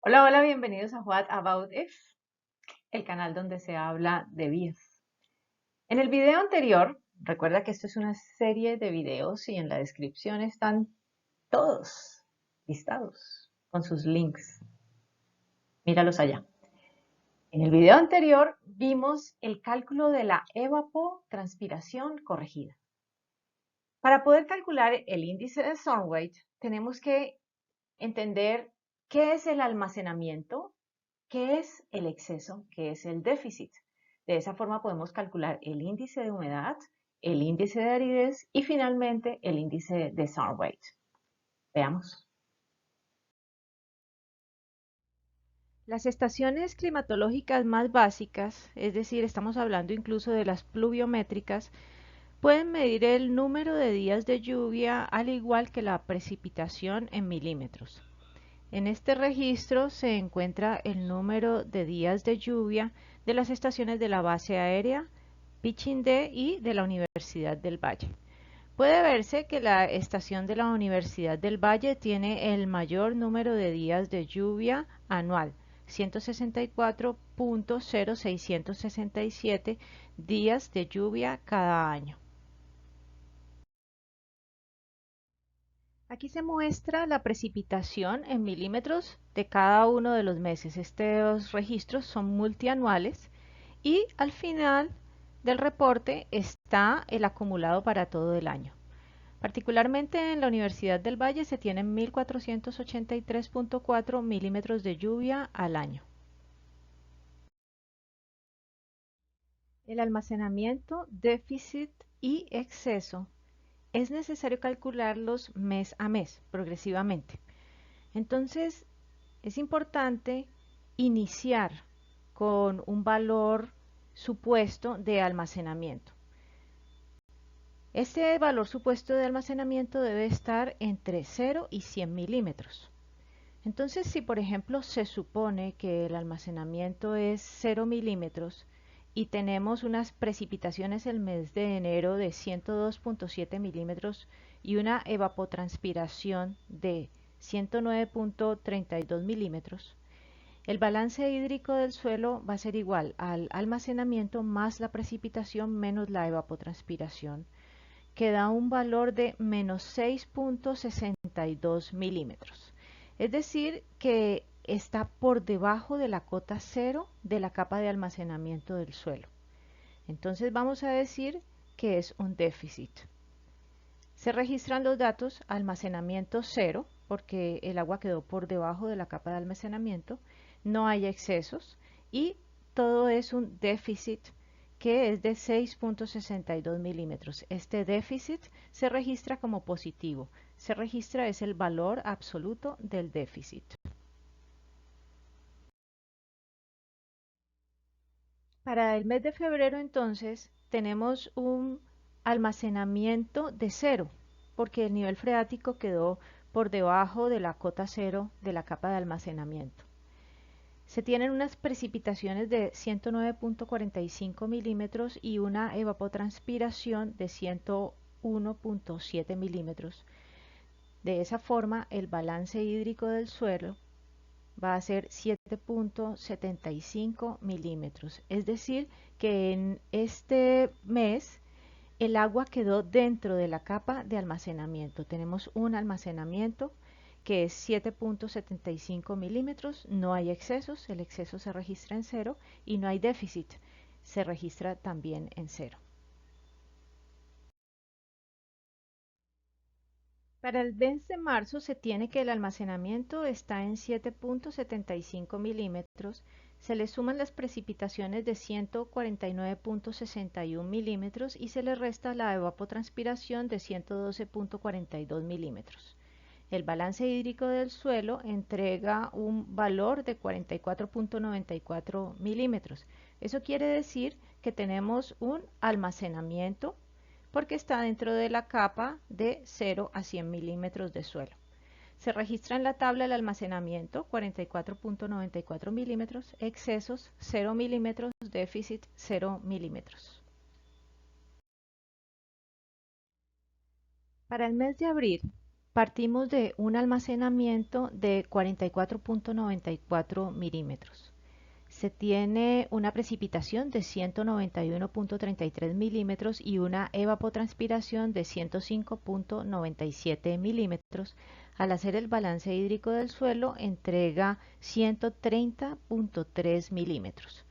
Hola, hola, bienvenidos a What About If, el canal donde se habla de vías. En el video anterior, recuerda que esto es una serie de videos y en la descripción están todos listados con sus links. Míralos allá. En el video anterior vimos el cálculo de la evapotranspiración corregida. Para poder calcular el índice de Thornweight, tenemos que entender qué es el almacenamiento, qué es el exceso, qué es el déficit. De esa forma podemos calcular el índice de humedad, el índice de aridez y finalmente el índice de Thornweight. Veamos. Las estaciones climatológicas más básicas, es decir, estamos hablando incluso de las pluviométricas, pueden medir el número de días de lluvia al igual que la precipitación en milímetros. En este registro se encuentra el número de días de lluvia de las estaciones de la base aérea Pichindé y de la Universidad del Valle. Puede verse que la estación de la Universidad del Valle tiene el mayor número de días de lluvia anual, 164.0667 días de lluvia cada año. Aquí se muestra la precipitación en milímetros de cada uno de los meses. Estos registros son multianuales y al final del reporte está el acumulado para todo el año. Particularmente en la Universidad del Valle se tienen 1483.4 milímetros de lluvia al año. El almacenamiento, déficit y exceso es necesario calcularlos mes a mes, progresivamente. Entonces, es importante iniciar con un valor supuesto de almacenamiento. Este valor supuesto de almacenamiento debe estar entre 0 y 100 milímetros. Entonces, si por ejemplo se supone que el almacenamiento es 0 milímetros y tenemos unas precipitaciones el mes de enero de 102.7 milímetros y una evapotranspiración de 109.32 milímetros, el balance hídrico del suelo va a ser igual al almacenamiento más la precipitación menos la evapotranspiración, que da un valor de menos 6.62 milímetros. Es decir, que está por debajo de la cota cero de la capa de almacenamiento del suelo. Entonces vamos a decir que es un déficit. Se registran los datos almacenamiento cero, porque el agua quedó por debajo de la capa de almacenamiento, no hay excesos y todo es un déficit que es de 6.62 milímetros. Este déficit se registra como positivo. Se registra es el valor absoluto del déficit. Para el mes de febrero entonces tenemos un almacenamiento de cero, porque el nivel freático quedó por debajo de la cota cero de la capa de almacenamiento. Se tienen unas precipitaciones de 109.45 milímetros y una evapotranspiración de 101.7 milímetros. De esa forma, el balance hídrico del suelo va a ser 7.75 milímetros. Es decir, que en este mes el agua quedó dentro de la capa de almacenamiento. Tenemos un almacenamiento que es 7.75 milímetros, no hay excesos, el exceso se registra en cero y no hay déficit, se registra también en cero. Para el mes de marzo se tiene que el almacenamiento está en 7.75 milímetros, se le suman las precipitaciones de 149.61 milímetros y se le resta la evapotranspiración de 112.42 milímetros. El balance hídrico del suelo entrega un valor de 44.94 milímetros. Eso quiere decir que tenemos un almacenamiento porque está dentro de la capa de 0 a 100 milímetros de suelo. Se registra en la tabla el almacenamiento 44.94 milímetros, excesos 0 milímetros, déficit 0 milímetros. Para el mes de abril Partimos de un almacenamiento de 44.94 milímetros. Se tiene una precipitación de 191.33 milímetros y una evapotranspiración de 105.97 milímetros. Al hacer el balance hídrico del suelo, entrega 130.3 milímetros.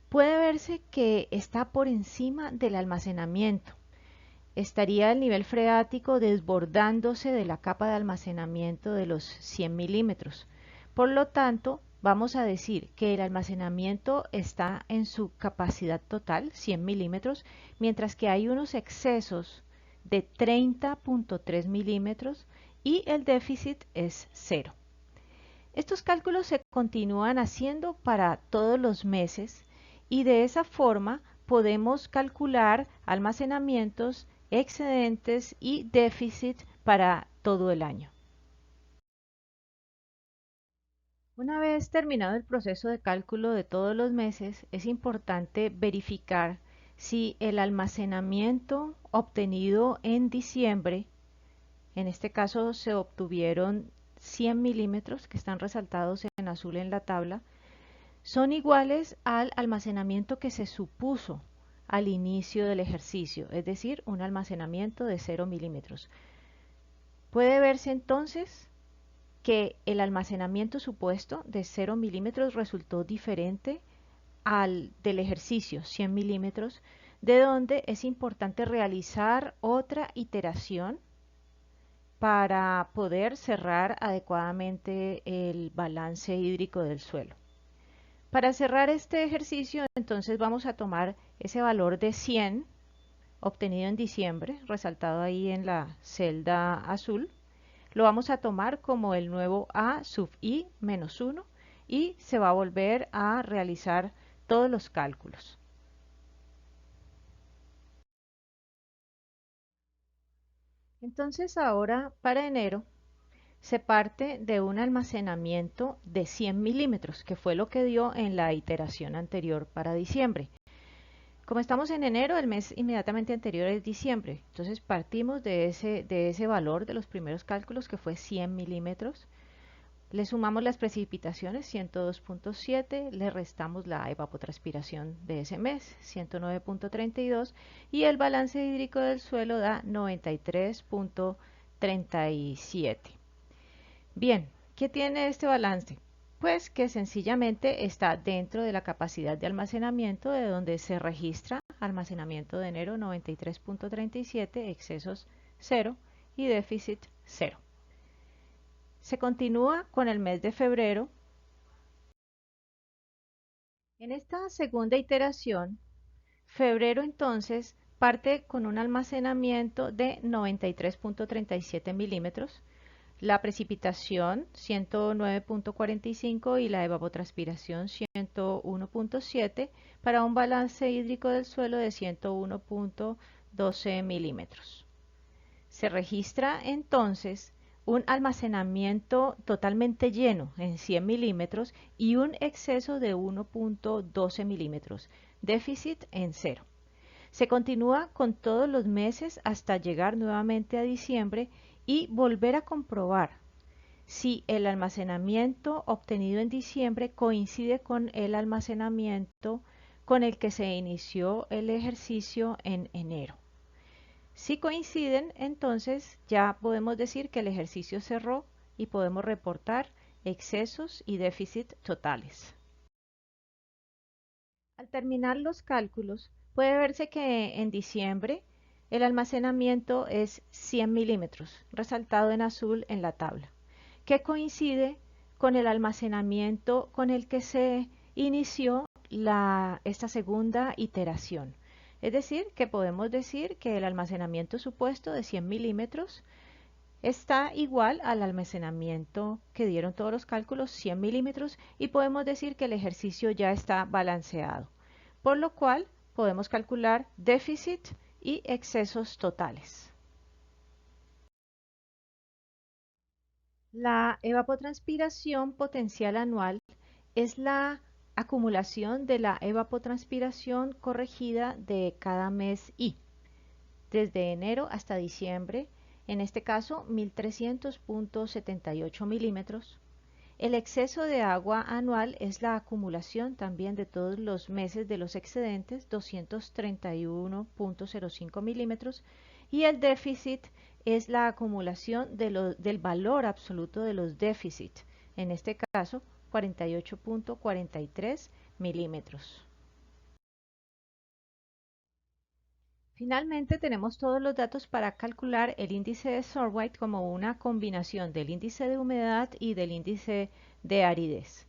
Puede verse que está por encima del almacenamiento. Estaría el nivel freático desbordándose de la capa de almacenamiento de los 100 milímetros. Por lo tanto, vamos a decir que el almacenamiento está en su capacidad total, 100 milímetros, mientras que hay unos excesos de 30.3 milímetros y el déficit es 0. Estos cálculos se continúan haciendo para todos los meses y de esa forma podemos calcular almacenamientos, excedentes y déficit para todo el año. Una vez terminado el proceso de cálculo de todos los meses, es importante verificar si el almacenamiento obtenido en diciembre, en este caso se obtuvieron 100 milímetros que están resaltados en azul en la tabla, son iguales al almacenamiento que se supuso al inicio del ejercicio, es decir, un almacenamiento de 0 milímetros. Puede verse entonces que el almacenamiento supuesto de 0 milímetros resultó diferente al del ejercicio 100 milímetros, de donde es importante realizar otra iteración para poder cerrar adecuadamente el balance hídrico del suelo. Para cerrar este ejercicio, entonces vamos a tomar ese valor de 100 obtenido en diciembre, resaltado ahí en la celda azul, lo vamos a tomar como el nuevo A sub I menos 1 y se va a volver a realizar todos los cálculos. Entonces ahora para enero se parte de un almacenamiento de 100 milímetros, que fue lo que dio en la iteración anterior para diciembre. Como estamos en enero, el mes inmediatamente anterior es diciembre. Entonces partimos de ese valor de los primeros cálculos que fue 100 milímetros. Le sumamos las precipitaciones, 102.7, le restamos la evapotranspiración de ese mes, 109.32, y el balance hídrico del suelo da 93.37. Bien, ¿qué tiene este balance? Pues que sencillamente está dentro de la capacidad de almacenamiento de donde se registra almacenamiento de enero 93.37, excesos 0 y déficit 0. Se continúa con el mes de febrero. En esta segunda iteración, febrero entonces parte con un almacenamiento de 93.37 milímetros, la precipitación 109.45 y la evapotranspiración 101.7 para un balance hídrico del suelo de 101.12 milímetros. Se registra entonces un almacenamiento totalmente lleno en 100 milímetros y un exceso de 1.12 milímetros, déficit en 0. Se continúa con todos los meses hasta llegar nuevamente a diciembre y volver a comprobar si el almacenamiento obtenido en diciembre coincide con el almacenamiento con el que se inició el ejercicio en enero. Si coinciden, entonces ya podemos decir que el ejercicio cerró y podemos reportar excesos y déficit totales. Al terminar los cálculos, puede verse que en diciembre el almacenamiento es 100 milímetros, resaltado en azul en la tabla, que coincide con el almacenamiento con el que se inició esta segunda iteración. Es decir, que podemos decir que el almacenamiento supuesto de 100 milímetros está igual al almacenamiento que dieron todos los cálculos, 100 milímetros, y podemos decir que el ejercicio ya está balanceado, por lo cual podemos calcular déficit y excesos totales. La evapotranspiración potencial anual es la acumulación de la evapotranspiración corregida de cada mes I, desde enero hasta diciembre, en este caso 1300.78 milímetros. El exceso de agua anual es la acumulación también de todos los meses de los excedentes, 231.05 milímetros, y el déficit es la acumulación del valor absoluto de los déficits, en este caso 48.43 milímetros. Finalmente, tenemos todos los datos para calcular el índice de Sorwhite como una combinación del índice de humedad y del índice de aridez.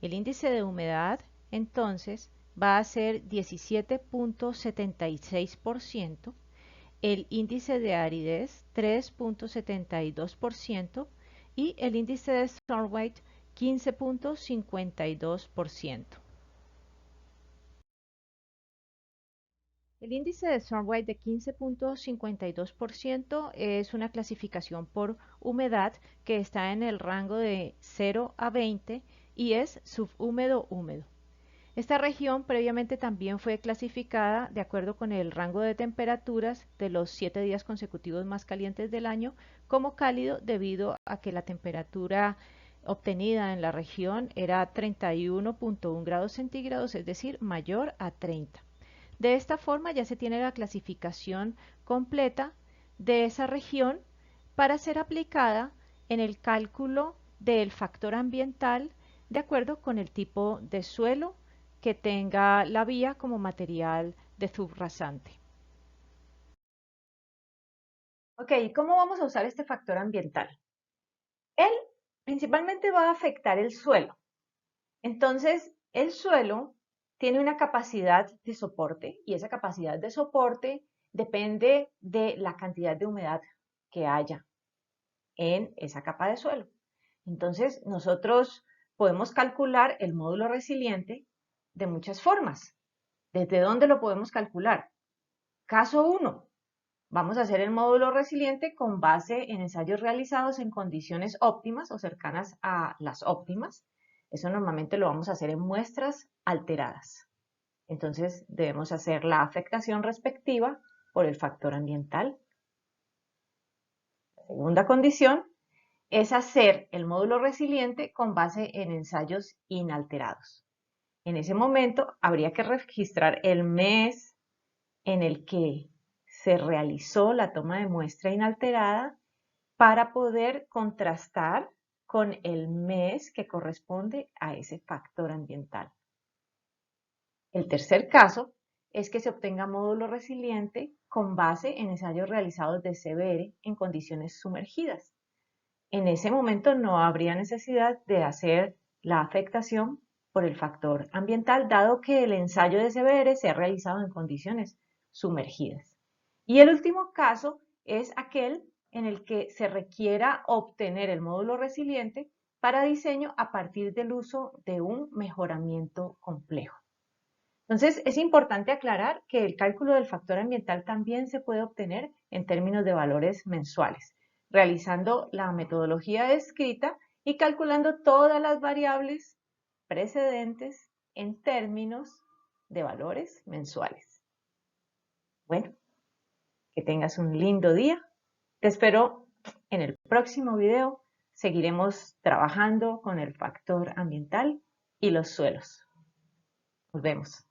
El índice de humedad, entonces, va a ser 17.76%, el índice de aridez 3.72% y el índice de Sorwhite 15.52%. El índice de Sorwhite de 15.52% es una clasificación por humedad que está en el rango de 0 a 20 y es subhúmedo húmedo. Esta región previamente también fue clasificada de acuerdo con el rango de temperaturas de los 7 días consecutivos más calientes del año como cálido debido a que la temperatura obtenida en la región era 31.1 grados centígrados, es decir, mayor a 30. De esta forma ya se tiene la clasificación completa de esa región para ser aplicada en el cálculo del factor ambiental de acuerdo con el tipo de suelo que tenga la vía como material de subrasante. Ok, ¿cómo vamos a usar este factor ambiental? Él principalmente va a afectar el suelo. Entonces, el suelo tiene una capacidad de soporte y esa capacidad de soporte depende de la cantidad de humedad que haya en esa capa de suelo. Entonces, nosotros podemos calcular el módulo resiliente de muchas formas. ¿Desde dónde lo podemos calcular? Caso 1. Vamos a hacer el módulo resiliente con base en ensayos realizados en condiciones óptimas o cercanas a las óptimas. Eso normalmente lo vamos a hacer en muestras alteradas. Entonces debemos hacer la afectación respectiva por el factor ambiental. La segunda condición es hacer el módulo resiliente con base en ensayos inalterados. En ese momento habría que registrar el mes en el que se realizó la toma de muestra inalterada para poder contrastar con el mes que corresponde a ese factor ambiental. El tercer caso es que se obtenga módulo resiliente con base en ensayos realizados de CBR en condiciones sumergidas. En ese momento no habría necesidad de hacer la afectación por el factor ambiental, dado que el ensayo de CBR se ha realizado en condiciones sumergidas. Y el último caso es aquel en el que se requiera obtener el módulo resiliente para diseño a partir del uso de un mejoramiento complejo. Entonces, es importante aclarar que el cálculo del factor ambiental también se puede obtener en términos de valores mensuales, realizando la metodología descrita y calculando todas las variables precedentes en términos de valores mensuales. Bueno, que tengas un lindo día. Te espero en el próximo video. Seguiremos trabajando con el factor ambiental y los suelos. Nos vemos.